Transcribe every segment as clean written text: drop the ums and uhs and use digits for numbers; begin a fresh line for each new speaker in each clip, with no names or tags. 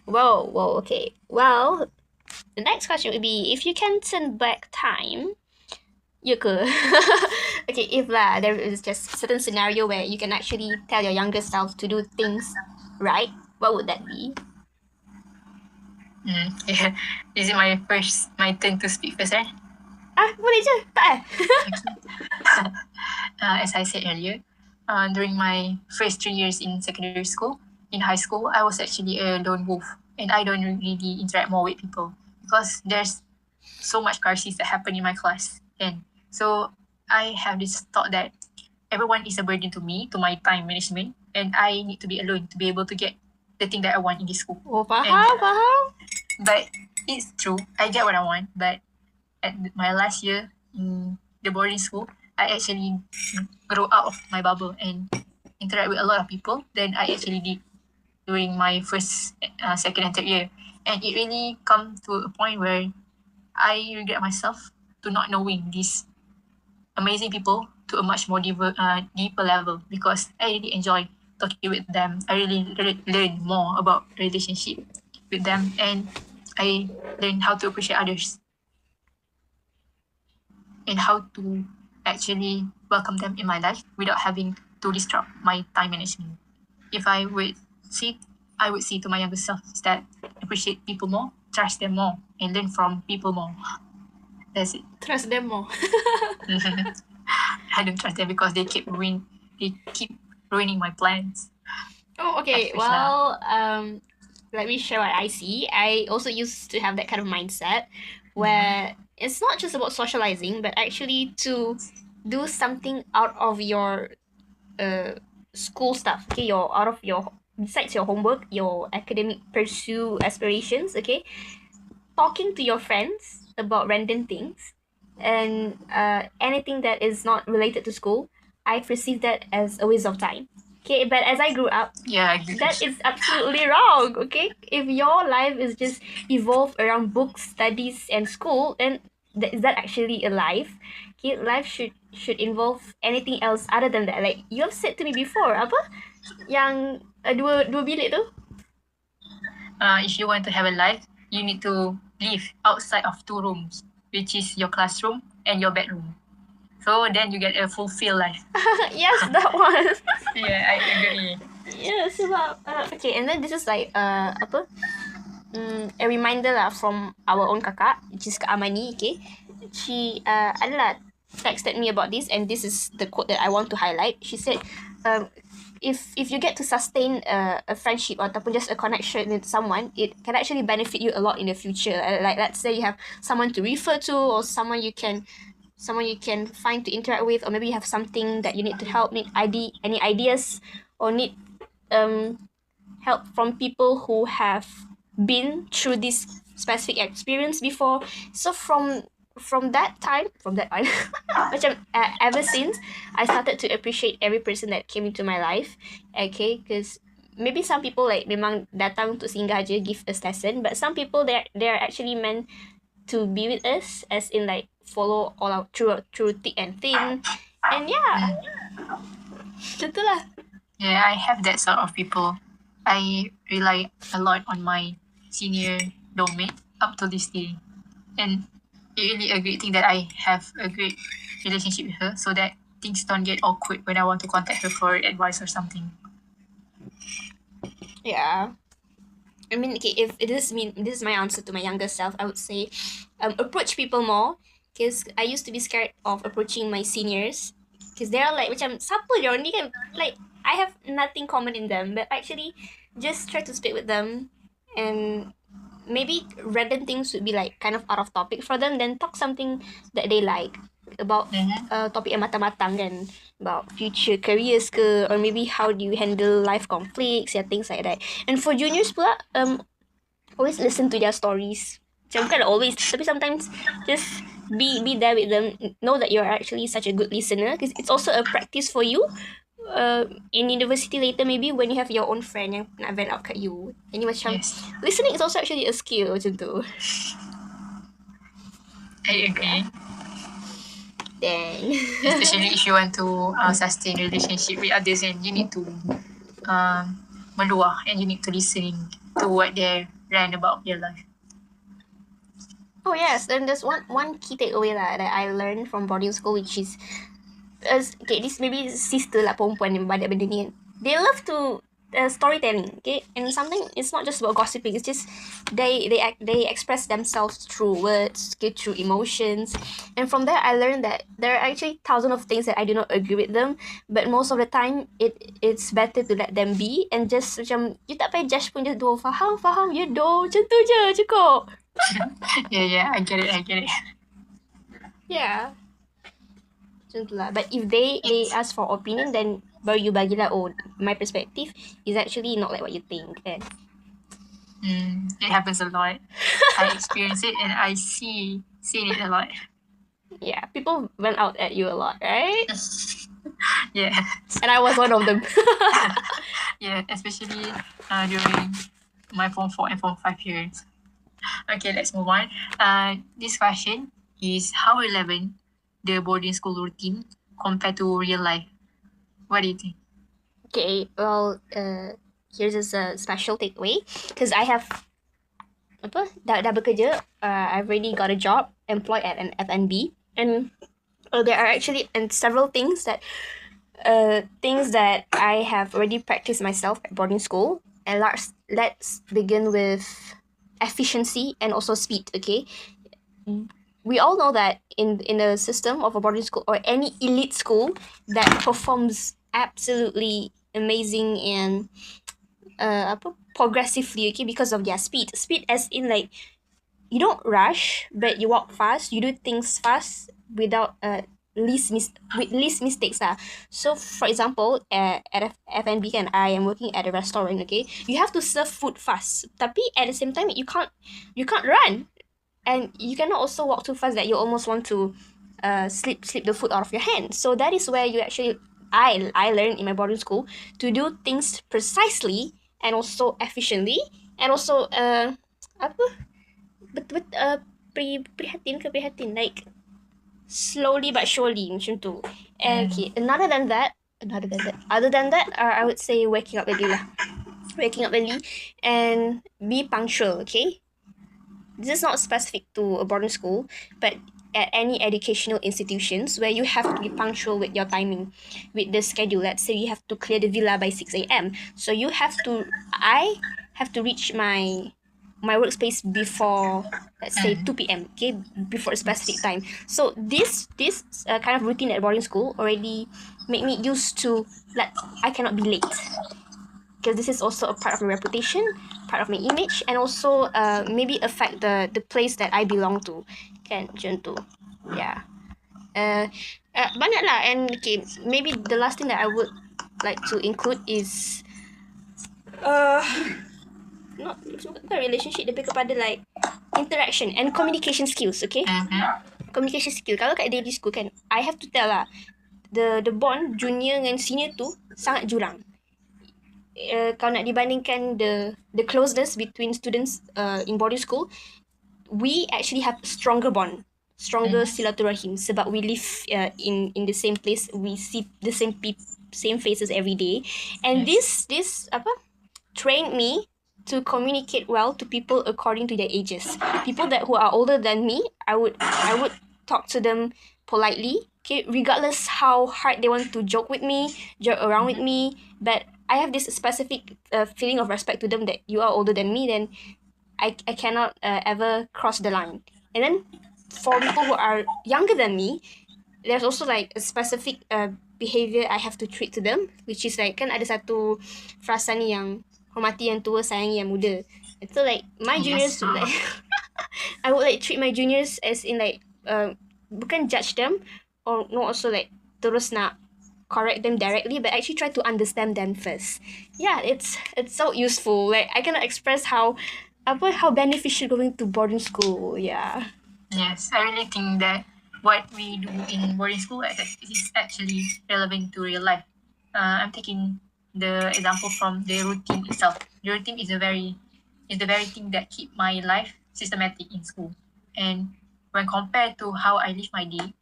Whoa, okay. Well, the next question would be if you can turn back time, you could. Okay, if there is just certain scenario where you can actually tell your younger self to do things right, what would that be?
Yeah. Is it my turn to speak first, right?
Boleh je? Tak
As I said earlier, during my first 3 years in secondary school, in high school, I was actually a lone wolf, and I don't really interact more with people because there's so much crisis that happen in my class. And so I have this thought that everyone is a burden to me, to my time management, and I need to be alone to be able to get the thing that I want in this school.
Oh, faham.
But it's true, I get what I want, but at my last year in the boarding school, I actually grow out of my bubble and interact with a lot of people than I actually did during my first, second and third year. And it really come to a point where I regret myself to not knowing these amazing people to a much more deeper level because I really enjoy talking with them. I really learn more about relationship with them, and I learn how to appreciate others and how to actually welcome them in my life without having to disrupt my time management. If I would see, I would say to my younger self that appreciate people more, trust them more, and learn from people more. That's it.
Trust them more.
I don't trust them because they keep ruining my plans.
Oh, okay. Well, let me share what I see. I also used to have that kind of mindset where it's not just about socializing, but actually to do something out of your school stuff. Okay, out of your besides your homework, your academic pursue aspirations. Okay, talking to your friends about random things and anything that is not related to school, I perceive that as a waste of time. Okay, but as I grew up, that is absolutely wrong. Okay, if your life is just evolved around books, studies, and school, then is that actually a life? Okay, life should involve anything else other than that. Like you have said to me before, apa? Yang dua bilik tu?
If you want to have a life, you need to live outside of 2 rooms, which is your classroom and your bedroom. So then you get a fulfilled life.
Yes, that one.
Yeah, I agree.
Yeah, sebab okay, and then this is like apa? A reminder lah from our own kakak, which is Kak Amani. Okay, she adalah texted me about this, and this is the quote that I want to highlight. She said, if you get to sustain a friendship ataupun just a connection with someone, it can actually benefit you a lot in the future. Like let's say you have someone to refer to or someone you can find to interact with, or maybe you have something that you need to help, need any ideas, or need help from people who have been through this specific experience before. So from that time macam ever since I started to appreciate every person that came into my life. Okay, because maybe some people like memang datang untuk singgah je, give us lesson, but some people they're actually meant to be with us, as in like follow all our through thick and thin. And yeah, itulah.
Yeah, I have that sort of people. I rely a lot on my senior dormmate up to this day. And it's really a great thing that I have a great relationship with her so that things don't get awkward when I want to contact her for advice or something.
Yeah. I mean, okay, if this is my answer to my younger self, I would say approach people more, because I used to be scared of approaching my seniors because they are like macam siapa dia orang ni kan, like I have nothing common in them, but actually just try to speak with them, and maybe random things would be like kind of out of topic for them, then talk something that they like about topic yang matang-matang kan, about future careers ke, or maybe how do you handle life conflicts, yeah, things like that. And for juniors pula, always listen to their stories. Macam kan always, tapi sometimes just be there with them. Know that you're actually such a good listener, because it's also a practice for you in university later, maybe when you have your own friend yang nak vent out kat you, and you macam listening is also actually a skill macam tu.
I agree.
Dang.
Especially if you want to sustain relationship with others, and you need to meluah and you need to listen to what they ran about their life.
Oh yes, then there's one key takeaway lah that I learned from boarding school, which is okay, this maybe sister lah perempuan yang banyak benda ni kan. They love to storytelling, okay, and something it's not just about gossiping. It's just they express themselves through words, okay, through emotions, and from there I learned that there are actually thousands of things that I do not agree with them, but most of the time it's better to let them be and just macam you tak payah judge pun, just do faham you do macam tu je cukup.
Yeah, I get it.
Yeah. Macam tu lah. But if they ask for opinion, then baru you bagilah, oh, my perspective is actually not like what you think. Kan?
It happens a lot. I experience it and I seen it a lot.
Yeah, people went out at you a lot, right?
Yeah.
And I was one of them.
Yeah, especially during my Form 4 and Form 5 years. Okay, let's move on. This question is how relevant the boarding school routine compared to real life? What do you think?
Okay, well, here's a special takeaway because I have dah bekerja. I've already got a job employed at an F&B, and there are actually several things that I have already practiced myself at boarding school. And let's begin with efficiency and also speed. Okay, we all know that in a system of a boarding school or any elite school that performs absolutely amazing and progressively, okay, because of their speed as in like you don't rush but you walk fast, you do things fast without least mistakes lah. So for example, at F&B kan, I am working at a restaurant, okay, you have to serve food fast tapi at the same time you can't run, and you cannot also walk too fast that you almost want to slip the food out of your hand. So that is where you actually I learned in my boarding school to do things precisely and also efficiently, and also prihatin like slowly but surely macam tu. And okay, other than that, I would say waking up early and be punctual, okay? This is not specific to a boarding school, but at any educational institutions where you have to be punctual with your timing, with the schedule. Let's say you have to clear the villa by 6 a.m. So I have to reach my workspace before, let's say, 2 p.m. Okay, before a specific time. So this kind of routine at boarding school already made me used to like I cannot be late, because this is also a part of my reputation, part of my image, and also maybe affect the place that I belong to. Kan, macam tu. Yeah. Banyak lah. And okay, maybe the last thing that I would like to include is not relationship, lebih kepada like interaction and communication skills, okay? Communication skill. Kalau kat daily school kan, I have to tell lah, the bond junior dengan senior tu sangat jurang. Kalau nak dibandingkan the closeness between students in boarding school, we actually have stronger bond, stronger silaturahim, sebab we live in the same place, we see the same faces every day, and this trained me to communicate well to people according to their ages. People who are older than me, I would talk to them politely, okay, regardless how hard they want to joke around with me, but I have this specific feeling of respect to them that you are older than me, then I cannot ever cross the line. And then for people who are younger than me, there's also like a specific behavior I have to treat to them, which is like, kan ada satu frasa ni yang hormati yang tua, sayangi yang muda. So like my juniors, like I would like treat my juniors as in like bukan judge them or not also like terus nak correct them directly, but actually try to understand them first. Yeah, it's so useful. Like I cannot express how beneficial going to boarding school. Yeah.
Yes, I really think that what we do in boarding school is actually relevant to real life. I'm taking the example from the routine itself. The routine is the very thing that keep my life systematic in school. And when compared to how I live my day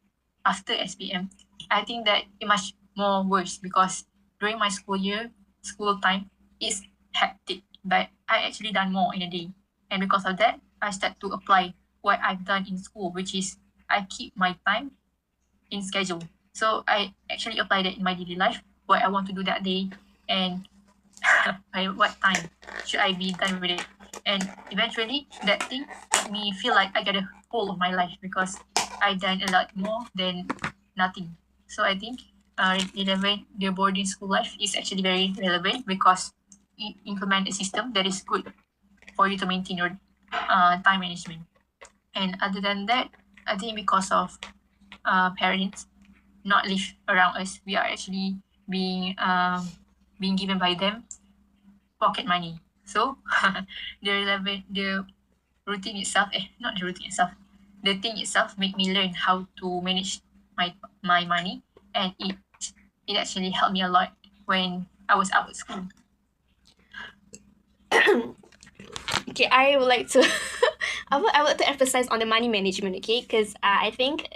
after SPM, I think that it much more worse, because during my school time, it's hectic. but I actually done more in a day. And because of that, I start to apply what I've done in school, which is I keep my time in schedule. So I actually apply that in my daily life, what I want to do that day, and by what time should I be done with it. And eventually, that thing made me feel like I get a hold of my life because I done a lot more than nothing. So I think the boarding school life is actually very relevant because it implement a system that is good for you to maintain your time management. And other than that, I think because of parents not live around us, we are actually being given by them pocket money. So the routine itself, not the routine itself, the thing itself made me learn how to manage my money, and it actually helped me a lot when I was out at school.
Okay, I would like to I would like to emphasize on the money management, okay? Because I think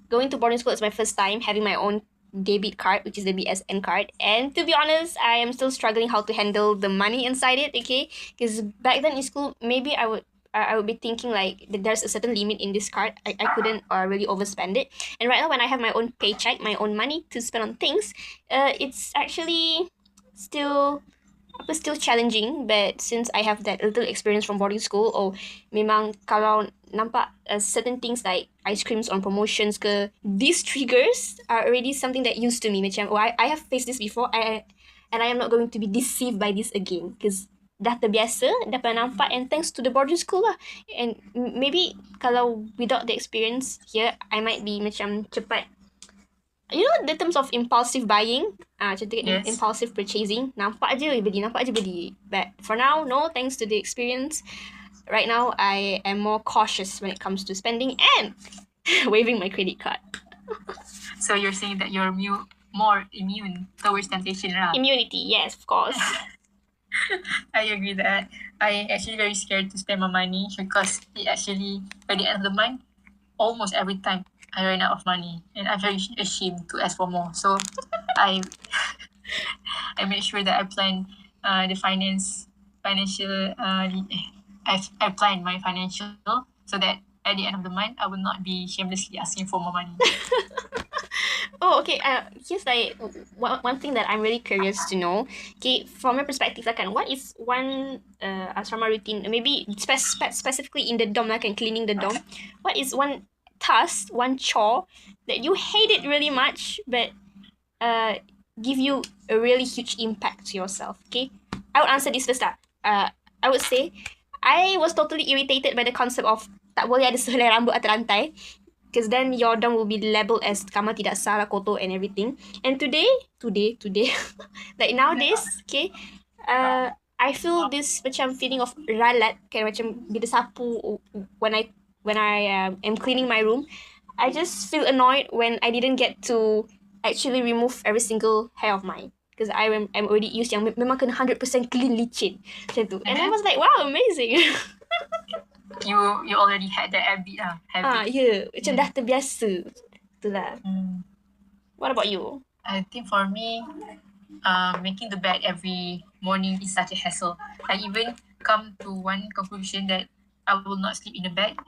going to boarding school is my first time having my own debit card, which is the BSN card. And to be honest, I am still struggling how to handle the money inside it, okay? Because back then in school, maybe I would be thinking like there's a certain limit in this card. I couldn't really overspend it. And right now when I have my own paycheck, my own money to spend on things, it's actually still challenging, but since I have that little experience from boarding school, memang kalau nampak certain things like ice creams on promotions ke, these triggers are already something that used to me. Macam, I have faced this before, and I am not going to be deceived by this again, because dah terbiasa, dah pernah nampak, and thanks to the boarding school lah. And maybe kalau without the experience here, I might be macam cepat, you know, the terms of impulsive buying, macam tu,
Yes.
impulsive purchasing, nampak je beli. But for now, no, thanks to the experience, right now I am more cautious when it comes to spending and waiving my credit card.
So you're saying that you're more immune towards temptation, right?
Immunity, yes, of course.
I agree that I actually very scared to spend my money because it actually, by the end of the month, almost every time I ran out of money, and I'm very ashamed to ask for more. So I make sure that I plan the financial I plan my financial so that at the end of the month I will not be shamelessly asking for more money.
Oh, okay. Here's like one thing that I'm really curious to know. Okay, from your perspective, like, what is one asrama routine? Maybe specifically in the dorm, like, cleaning the dorm. What is one task, one chore that you hate it really much, but give you a really huge impact to yourself? Okay, I would answer this first. I would say I was totally irritated by the concept of tak boleh ada sehelai rambut atas lantai, because then your dorm will be labelled as kamar tidak sah, kotor and everything. And today, like nowadays, okay, I feel this macam feeling of ralat, kayak macam bila sapu when I am cleaning my room. I just feel annoyed when I didn't get to actually remove every single hair of mine, because I'm already used yang memang kena 100% clean licin macam tu. And I was like, wow, amazing.
You already had the habit.
Yeah, macam dah terbiasa. Itulah. What about you?
I think for me, making the bed every morning is such a hassle. I even come to one conclusion that I will not sleep in the bed,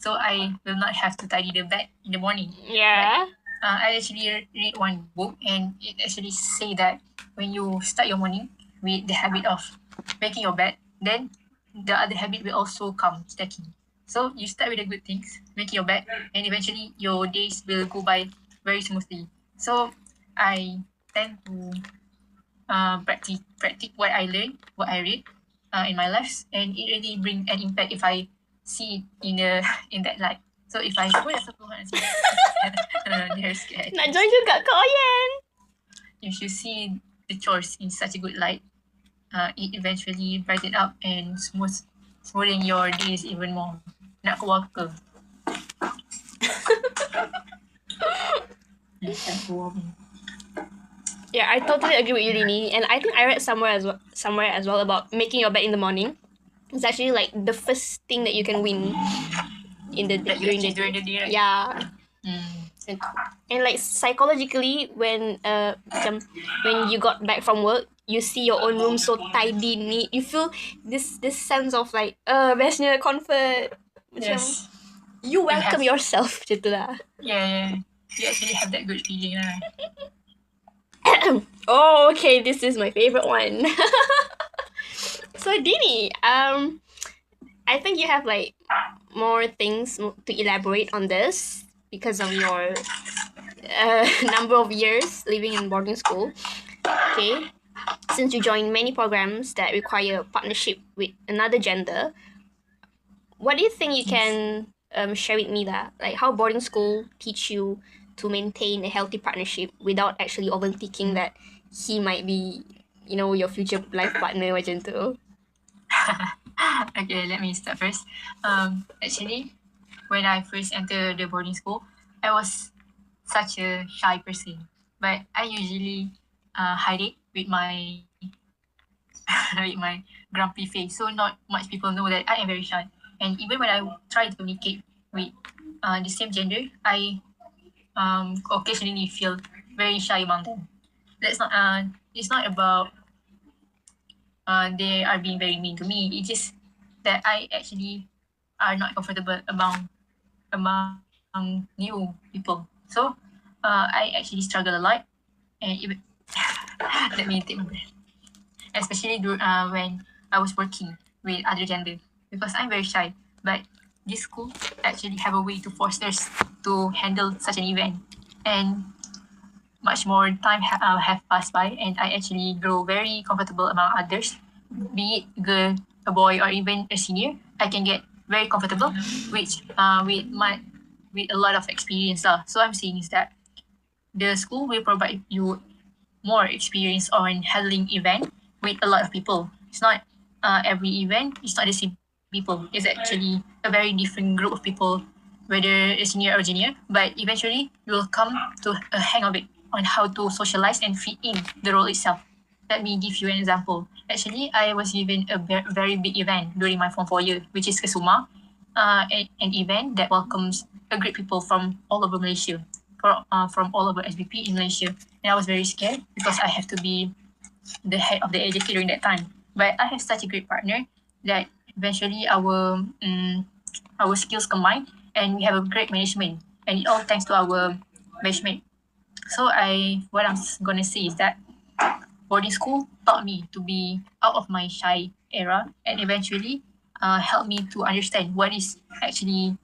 so I will not have to tidy the bed in the morning.
Yeah.
I actually read one book, and it actually say that when you start your morning with the habit of making your bed, then the other habit will also come stacking. So you start with the good things, making your bed, and eventually your days will go by very smoothly. So I tend to practice what I learn, what I read in my lives, and it really bring an impact if I see it in that light. So if I they're scared.
Nak join juga Kak Oyen.
If you see the chores in such a good light, it eventually brighten up and smoothen your days even more. Nak keluar ke?
Yeah, I totally agree with you, Lini. And I think I read somewhere as well about making your bed in the morning. It's actually like the first thing that you can win in the during the day.
Right?
Yeah. And like psychologically, when you got back from work, you see your own room so tidy, neat. You feel this sense of like bestnya comfort. Macam
Yes.
you welcome
have-
yourself macam tu lah.
Yeah. You actually have that good feeling lah.
Oh, okay, this is my favorite one. So Dini, I think you have like more things to elaborate on this because of your number of years living in boarding school. Okay, since you joined many programs that require partnership with another gender, what do you think you can share with me that like how boarding school teach you to maintain a healthy partnership without actually overthinking that he might be, you know, your future life partner macam tu?
Okay, let me start first. Actually, when I first entered the boarding school, I was such a shy person, but I usually hide it with my with my grumpy face. So not much people know that I am very shy. And even when I try to communicate with the same gender, I occasionally feel very shy among them. That's not it's not about they are being very mean to me. It's just that I actually are not comfortable among new people. So I actually struggle a lot, and even let me take my breath. Especially when I was working with other gender, because I'm very shy. But this school actually have a way to foster us to handle such an event, and much more time have passed by, and I actually grow very comfortable among others, be it girl, a boy, or even a senior. I can get very comfortable, which with a lot of experience lah. So I'm saying is that the school will provide you more experience on handling event with a lot of people. It's not every event. It's not the same people. It's actually a very different group of people, whether a senior or junior. But eventually, you will come to a hang of it on how to socialize and fit in the role itself. Let me give you an example. Actually, I was given a very big event during my Form 4 year, which is Kesuma, an event that welcomes a great people from all over Malaysia, from all over SBP in Malaysia. And I was very scared because I have to be the head of the AJK during that time. But I have such a great partner that eventually our skills combine and we have a great management. And it all thanks to our management. So what I'm gonna say is that boarding school taught me to be out of my shy era and eventually helped me to understand what is actually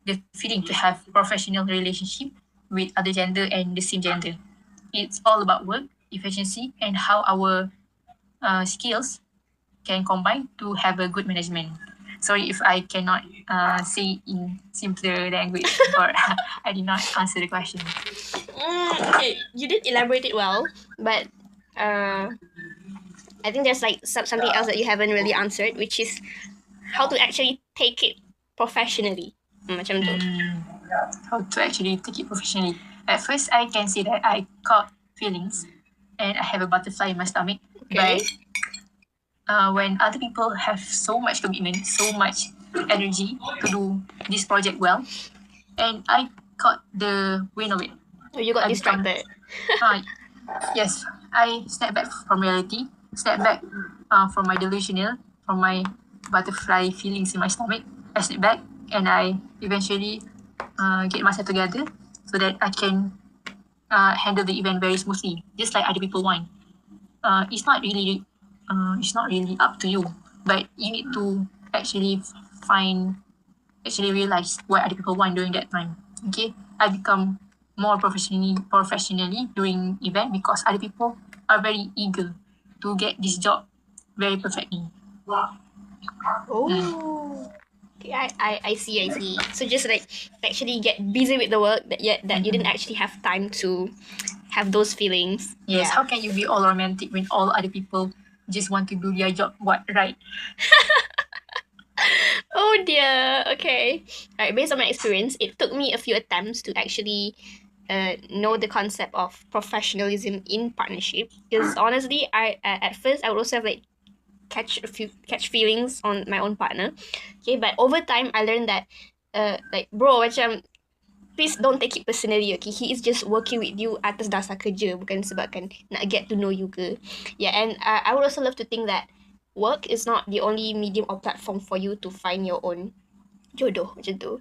the feeling to have professional relationship with other gender and the same gender. It's all about work, efficiency, and how our skills can combine to have a good management. Sorry if I cannot say in simpler language or I did not answer the question.
Okay, you did elaborate it well, but I think there's like something else that you haven't really answered, which is how to actually take it professionally. Macam tu.
How to actually take it professionally. At first, I can say that I caught feelings and I have a butterfly in my stomach.
Okay.
But when other people have so much commitment, so much energy to do this project well, and I caught the wind of it.
Oh, you got distracted.
Yes, I step back from reality, step back from my delusional, from my butterfly feelings in my stomach. I step back and I eventually get myself together so that I can handle the event very smoothly, just like other people want. It's not really up to you, but you need to actually realize what other people want during that time. Okay, I become more professionally during event because other people are very eager to get this job very perfectly.
Oh. Okay, I see. So just like actually get busy with the work that you didn't actually have time to have those feelings.
Yes, how can you be all romantic when all other people just want to do their job right?
Oh dear. Okay. Alright, based on my experience, it took me a few attempts to actually know the concept of professionalism in partnership. Because honestly, I at first I would also have like catch feelings on my own partner. Okay, but over time I learned that like bro macam please don't take it personally, okay? He is just working with you atas dasar kerja, bukan sebabkan nak get to know you ke. Yeah, and I would also love to think that work is not the only medium or platform for you to find your own jodoh macam tu.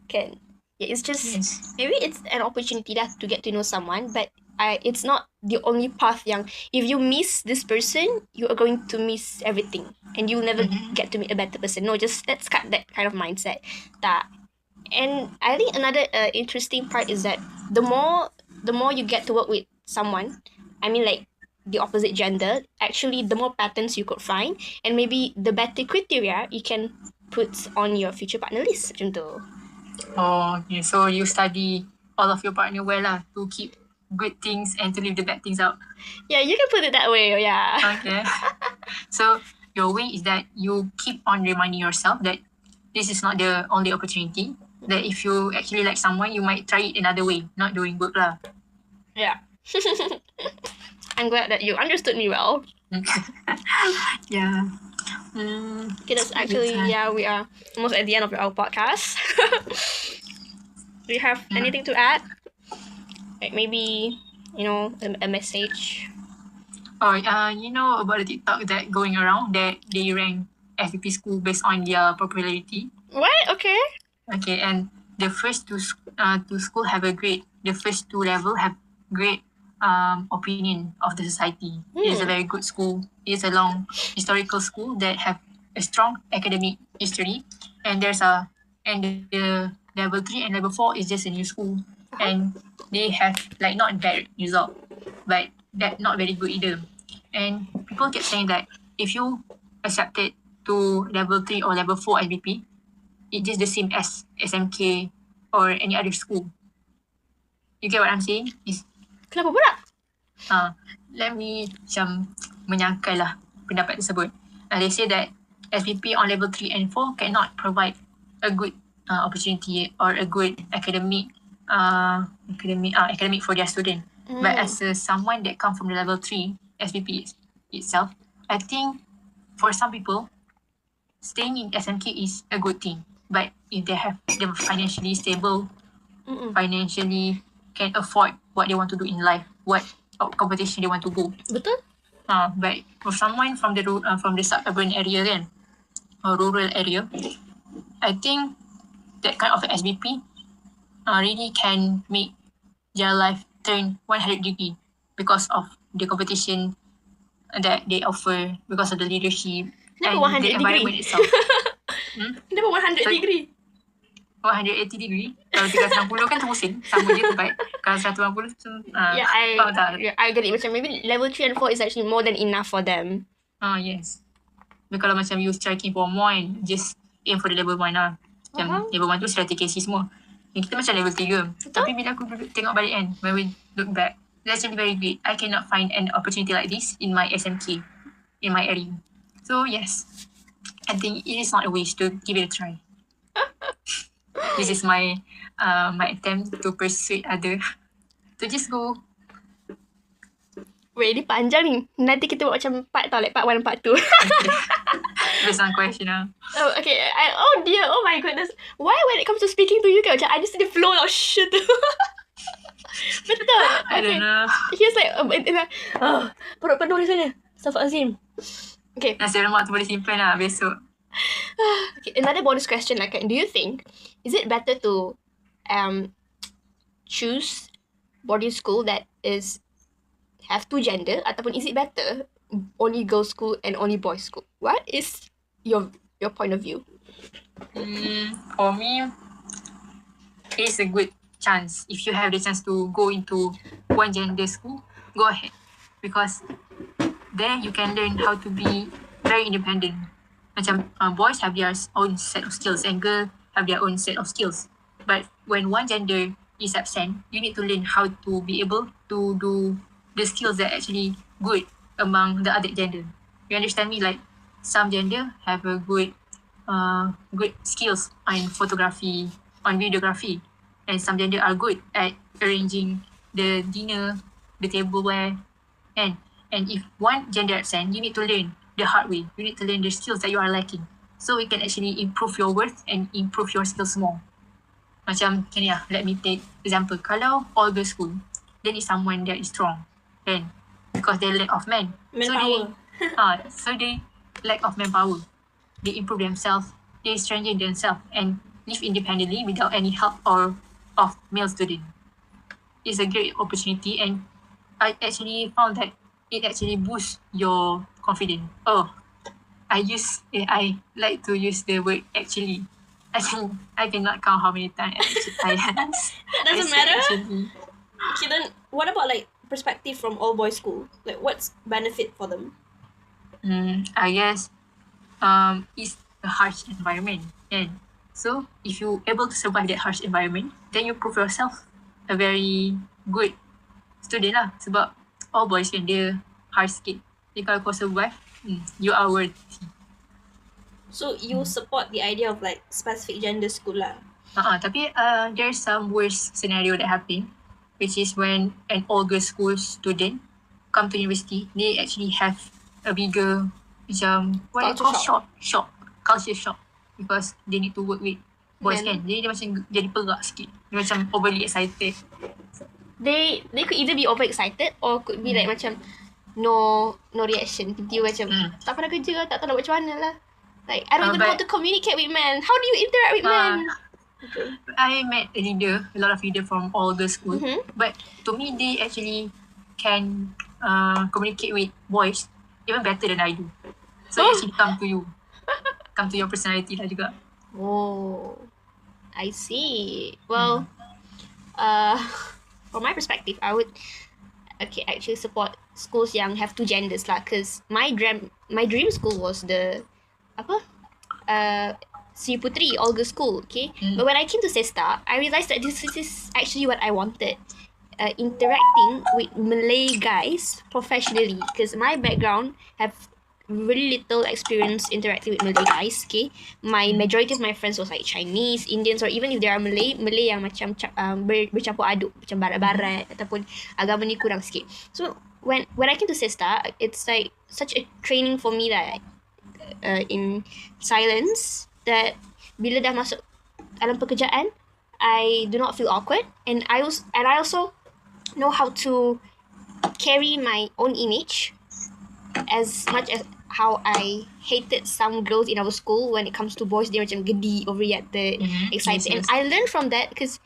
Kan? Yeah, it's just, maybe it's an opportunity lah to get to know someone, but it's not the only path yang if you miss this person, you are going to miss everything and you'll never get to meet a better person. No, just let's cut that kind of mindset. Tak. And I think another interesting part is that the more you get to work with someone, I mean like the opposite gender, actually the more patterns you could find, and maybe the better criteria you can put on your future partner list macam tu.
Oh, okay. So you study all of your partner well lah, to keep good things and to leave the bad things out.
Yeah, you can put it that way, yeah.
Okay. So your way is that you keep on reminding yourself that this is not the only opportunity. That if you actually like someone, you might try it another way, not doing work lah.
Yeah. I'm glad that you understood me well.
Yeah.
Okay, that's actually, yeah, we are almost at the end of our podcast. Do you have anything to add? Like maybe, you know, a message?
Oh, you know about the TikTok that going around that they rank SBP school based on their popularity?
What? Okay.
Okay, and the first two school have a great, the first two level have great opinion of the society. It is a very good school. It is a long historical school that have a strong academic history, and the level 3 and level 4 is just a new school, and they have like not bad result, but that not very good either. And people kept saying that if you accepted to level 3 or level 4 SBP, it's just the same as SMK or any other school. You get what I'm saying?
Kenapa pula?
Let me macam menyangkal lah pendapat tersebut. They say that SBP on level 3 and 4 cannot provide a good opportunity or a good academic for their student. But as someone that come from the level 3 SBP itself, I think for some people, staying in SMK is a good thing. But if they are financially stable, financially can afford what they want to do in life, what competition they want to go.
Betul?
But for someone from the suburban area kan, or rural area, I think that kind of SBP really can make their life turn 100 degree because of the competition that they offer, because of the leadership and the environment itself.
Kenapa 100 degree?
180 degree. Kalau 360 kan terpusing. Sama je tempat. Kalau 180 tu...
I get it. Macam maybe level 3 and 4 is actually more than enough for them.
Yes. But kalau macam you striking for more and just aim for the level 1 lah. Macam level 1 tu strategi semua. Yang kita macam level 3. Tapi bila aku tengok balik kan, when we look back, it's actually very great. I cannot find an opportunity like this in my SMK, in my area. So yes, I think it is not a waste to give it a try. This is my attempt to persuade other to just go.
Wait, ni panjang ni. Nanti kita buat macam part tau, like part 1 and part 2.
Based on question lah.
Oh, okay. Oh dear, oh my goodness. Why when it comes to speaking to you kan, macam I just need to flow of shit. Betul.
I don't know.
He's like, perut penuh di sana. Astaghfirullahalazim. Okay.
Nasi lemak tu boleh simpan lah besok.
Okay, another bonus question like, do you think is it better to choose boarding school that is have 2 gender, ataupun is it better only girls school and only boys school? What is your point of view?
For me, it's a good chance. If you have the chance to go into one gender school, go ahead, because there you can learn how to be very independent. Macam boys have their own set of skills and girls have their own set of skills. But when one gender is absent, you need to learn how to be able to do the skills that actually good among the other gender. You understand me? Like some gender have a good skills on photography, on videography, and some gender are good at arranging the dinner, the tableware, and if one gender absent, you need to learn the hard way. You need to learn the skills that you are lacking, so it can actually improve your worth and improve your skills more. Macam, let me take example. Kalau all girls school, they need someone that is strong. Then, because they lack of men.
Manpower.
So they lack of manpower. They improve themselves, they strengthen themselves and live independently without any help or of male student. It's a great opportunity, and I actually found that it actually boosts your confidence. I like to use the word actually. I cannot count how many times I
Doesn't
said
matter.
actually.
Okay, then what about like perspective from all boys school? Like what's benefit for them?
I guess it's a harsh environment, and so if you able to survive that harsh environment, then you prove yourself a very good student lah. Sebab all boys kan dia harsh sikit. Jadi kalau kau survive, you are worthy.
So you support the idea of like specific gender school lah?
Tapi there's some worst scenario that happen, which is when an all girls school student come to university, they actually have a bigger macam what you call culture shock, because they need to work with boys kan. Jadi dia macam jadi perak sikit. Dia macam overly excited.
They could either be overexcited or could be like macam no reaction. Tiba-tiba macam tak pernah kerja, tak tahu nak buat macam mana lah. Like I don't even know how to communicate with men. How do you interact with men? Okay.
I met a lot of leader from all girls school, but to me they actually can communicate with boys even better than I do. So it actually come to your personality lah juga.
Oh, I see. Well, from my perspective, I would actually support schools yang have two genders lah. Cause my dream school was the Sri Putri all girls school. Okay, but when I came to SESTA, I realized that this is actually what I wanted. Interacting with Malay guys professionally, because my background have really little experience interacting with Malay guys. Okay, my majority of my friends was like Chinese, Indians, or even if they are Malay yang macam bercampur aduk, macam barat-barat ataupun agama ni kurang sikit. So when I came to SESTA, it's like such a training for me lah, in silence, that bila dah masuk dalam pekerjaan, I do not feel awkward, and I also know how to carry my own image, as much as how I hated some girls in our school when it comes to boys. They macam gedi, overreacted, excited. Yes. And I learned from that because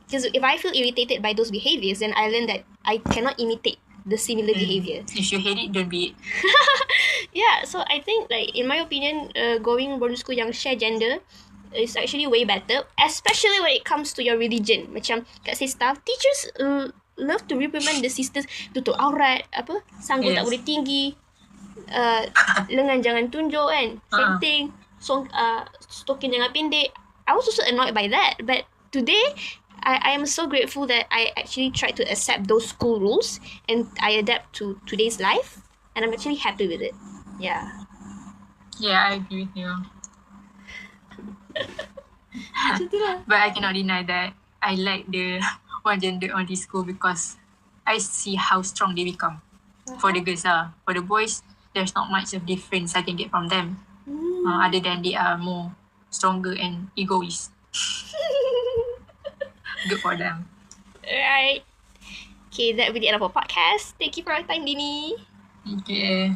if I feel irritated by those behaviors, then I learned that I cannot imitate the similar behavior.
If you hate it, don't be it.
Yeah, so I think like in my opinion, going boarding school yang share gender is actually way better, especially when it comes to your religion. Macam kat SESTA, teachers love to reprimand the sisters, tutup aurat, sanggul tak boleh tinggi, lengan jangan tunjuk kan, penting, stokin jangan pendek. I was also annoyed by that, but today I am so grateful that I actually tried to accept those school rules and I adapt to today's life, and I'm actually happy with it. Yeah,
I agree with you. But I cannot deny that I like the one gender on this school because I see how strong they become. For the girls for the boys, there's not much of difference I can get from them, other than they are more stronger and egoist. Good for them.
Alright. Okay, that will be the end of our podcast. Thank you for your time, Dini.
Okay.